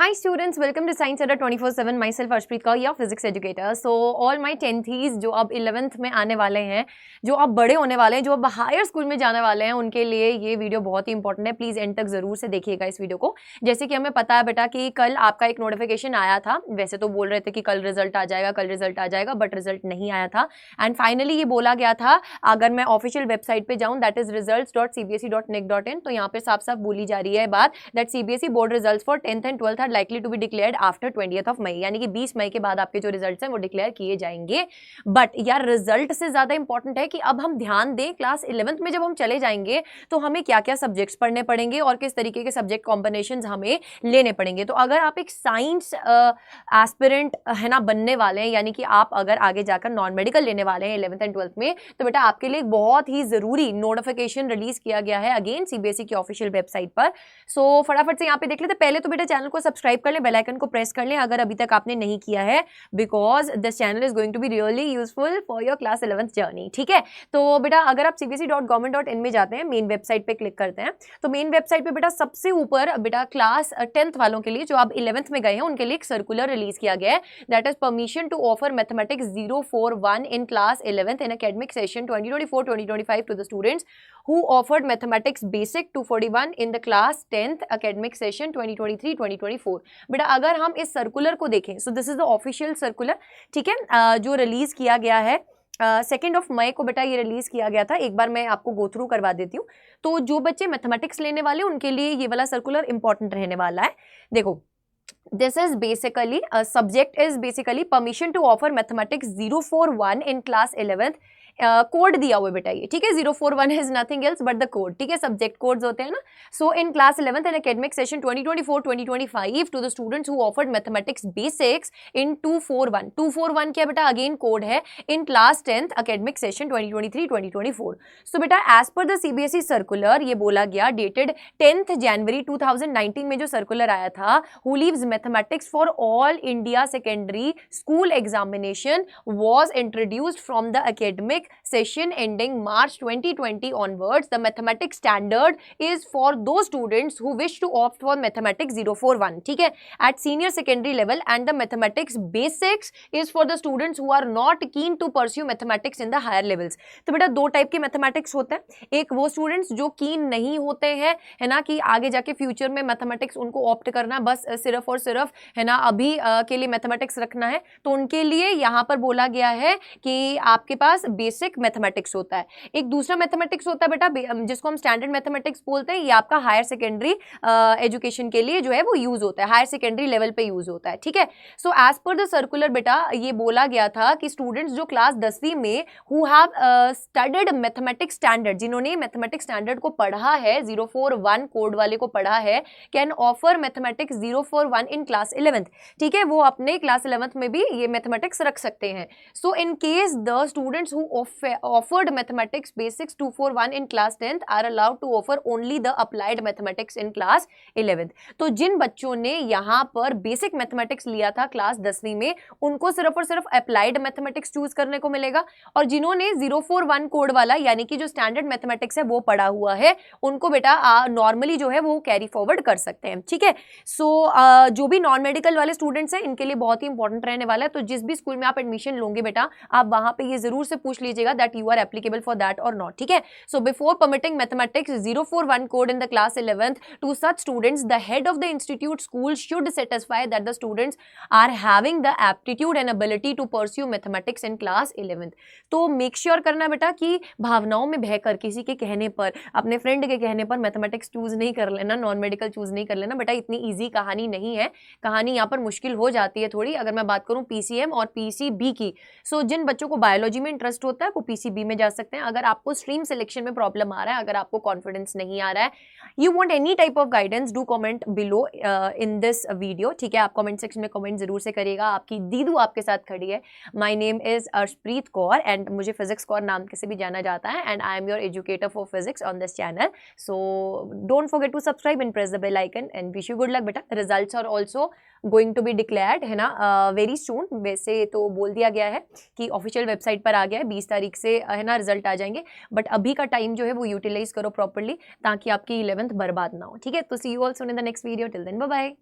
Hi students, welcome to Science Adda 24/7. Myself Arshpreet Kaur, your physics educator. So all my 10th जो अब 11th में आने वाले हैं, जो अब बड़े होने वाले हैं, जो अब हायर स्कूल में जाने वाले हैं, उनके लिए ये वीडियो बहुत ही इंपॉर्टेंट है. प्लीज़ एंड तक ज़रूर से देखिएगा इस वीडियो को. जैसे कि हमें पता है बेटा कि कल आपका एक नोटिफिकेशन आया था. वैसे तो बोल रहे थे कि कल रिजल्ट आ जाएगा, बट रिजल्ट नहीं आया था. एंड फाइनली ये बोला गया था, अगर मैं ऑफिशियल वेबसाइट पे जाऊँ, दैट इज results.cbse.nic.in, तो यहाँ पे साफ साफ बोली जा रही है बात that CBSE board result for 10th and 12th are likely to be declared after 20th of May, यानी कि 20 मई के बाद आपके जो रिजल्ट्स हैं वो डिक्लेयर किए जाएंगे. बट यार रिजल्ट से ज्यादा इंपॉर्टेंट है कि अब हम ध्यान दें क्लास 11th में जब हम चले जाएंगे तो हमें क्या क्या सब्जेक्ट्स पढ़ने पड़ेंगे और किस तरीके के सब्जेक्ट कॉम्बिनेशंस हमें लेने पड़ेंगे. तो अगर आप एक साइंस एस्पिरेंट है ना बनने वाले हैं, यानी कि आप अगर आगे जाकर नॉन मेडिकल लेने वाले हैं 11th एंड 12th में, तो बेटा आपके लिए एक बहुत ही जरूरी नोटिफिकेशन रिलीज किया गया है अगेन सीबीएसई की ऑफिशियल वेबसाइट पर. सो फटाफट से यहाँ पे देख लेते. पहले तो बेटा चैनल को सब्सक्राइब कर लें, बेल आइकन को प्रेस कर लें अगर अभी तक आपने नहीं किया है, because this channel is going to be really useful for your class 11th journey. ठीक है, तो बेटा अगर आप cbse.government.in में जाते हैं, मेन वेबसाइट पे क्लिक करते हैं, तो मेन वेबसाइट पे बेटा सबसे ऊपर बेटा क्लास 10th वालों के लिए जो आप 11th में गए हैं उनके लिए एक सर्कुलर रिलीज किया गया है. That is permission to offer mathematics 041 in class 11th in academic session 2024-2025 to the students who offered mathematics basic 241 in the class 10th academic session 2023-2024. बेटा अगर हम इस सर्कुलर को देखें, so this is the official circular, ठीक है, जो release किया गया है 2 ऑफ मई को बेटा ये रिलीज किया गया था. एक बार मैं आपको गो थ्रू करवा देती हूँ. तो जो बच्चे मैथमेटिक्स लेने वाले उनके लिए ये वाला सर्कुलर इंपॉर्टेंट रहने वाला है. देखो, this is basically subject is basically permission to offer mathematics 041 in class 11th. Code दिया हुआ बेटा ये, ठीक है, 041 is nothing else but the code, ठीक है, सब्जेक्ट कोड्स होते हैं ना. So in class 11th and academic session 2024-2025 to the students who offered mathematics basics in 241 क्या बेटा अगेन कोड है, in class 10th academic session 2023-2024. So बेटा as per the CBSE circular ये बोला गया डेटेड 10th जनवरी 2019 में जो सर्कुलर आया था, who leaves mathematics for all India secondary school examination was introduced from the academic session ending March 2020 onwards. The mathematics standard is for those students who wish to opt for mathematics 041, ठीक है, at senior secondary level, and the mathematics basics is for the students who are not keen to pursue mathematics in the higher levels. तो बेटा दो type के mathematics होते हैं. एक वो स्टूडेंट्स जो कीन नहीं होते हैं, है ना, कि आगे जाके फ्यूचर में मैथमेटिक्स उनको ऑप्ट करना, बस सिर्फ और सिर्फ है ना अभी के लिए मैथमेटिक्स रखना है, तो उनके लिए यहाँ पर बोला गया है कि आपके पास बेसिक मैथमेटिक्स होता है. एक दूसरा मैथमेटिक्स होता है बेटा जिसको हम स्टैंडर्ड मैथमेटिक्स बोलते हैं, ये आपका हायर सेकेंडरी एजुकेशन के लिए जो है वो यूज होता है, हायर सेकेंडरी लेवल पे यूज होता है. ठीक है, so as per the circular बेटा ये बोला गया था कि स्टूडेंट्स जो क्लास 10वीं में who have studied mathematics standard, जिन्होंने मैथमेटिक्स स्टैंडर्ड को पढ़ा है, 041 कोड वाले को पढ़ा है, can offer mathematics 041 in class 11th. ठीक है, वो अपने क्लास 11th में भी ये मैथमेटिक्स रख सकते हैं. So in case the students who offered mathematics basics 241 in class 10th are allowed to offer only the applied mathematics in class 11th. तो जिन बच्चों ने यहाँ पर बेसिक मैथमेटिक्स लिया था क्लास 10वीं में, उनको सिर्फ और सिर्फ अप्लाइड मैथमेटिक्स चूज करने को मिलेगा, और जिन्होंने 041 कोड वाला यानी कि जो स्टैंडर्ड मैथमेटिक्स है वो पढ़ा हुआ है, उनको बेटा नॉर्मली जो है वो कैरी फॉरवर्ड कर सकते हैं. ठीक है, सो जो भी नॉन मेडिकल वाले स्टूडेंट्स हैं इनके लिए बहुत ही इंपॉर्टेंट रहने वाला है. तो जिस भी स्कूल में आप एडमिशन लोगे बेटा, आप वहां पे ये जरूर से पूछ लीजिएगा that you are applicable for that और नॉट. ठीक है, so before permitting mathematics 041 code in the class 11th to such students, the head of the institute school should satisfy that the students are having the aptitude and ability to pursue mathematics in class 11th. तो make sure करना बेटा कि भावनाओं में बहकर, किसी के कहने पर, अपने फ्रेंड के कहने पर मैथमेटिक्स चूज नहीं कर लेना, नॉन मेडिकल चूज नहीं कर लेना बेटा. इतनी ईजी कहानी नहीं है, कहानी यहाँ पर मुश्किल हो जाती है थोड़ी. अगर मैं बात करूँ पीसीएम और पीसीबी की, सो जिन बच्चों को बायोलॉजी में इंटरेस्ट होता है वो पीसीबी में जा सकते हैं. अगर आपको स्ट्रीम सिलेक्शन में प्रॉब्लम आ रहा है, अगर आपको कॉन्फिडेंस नहीं आ रहा है, you want any type of guidance, do comment below in this video. ठीक है, आप कमेंट सेक्शन में कमेंट जरूर से करिएगा. आपकी दीदू आपके साथ खड़ी है. My name is Arshpreet Kaur and मुझे फिजिक्स कौर नाम से भी जाना जाता है, and I am your educator for physics on this channel. So don't forget to subscribe and press the bell icon and wish you good luck बेटा. Results are also going to be declared, है ना, very soon. वैसे तो बोल दिया गया है कि ऑफिशियल वेबसाइट पर आ गया है, 20 तारीख से है ना रिजल्ट आ जाएंगे, बट अभी का टाइम जो है वो यूटिलाइज करो प्रॉपर्ली ताकि आपकी 11th बर्बाद ना हो. ठीक है, तो see you all soon in the next video. Till then bye bye.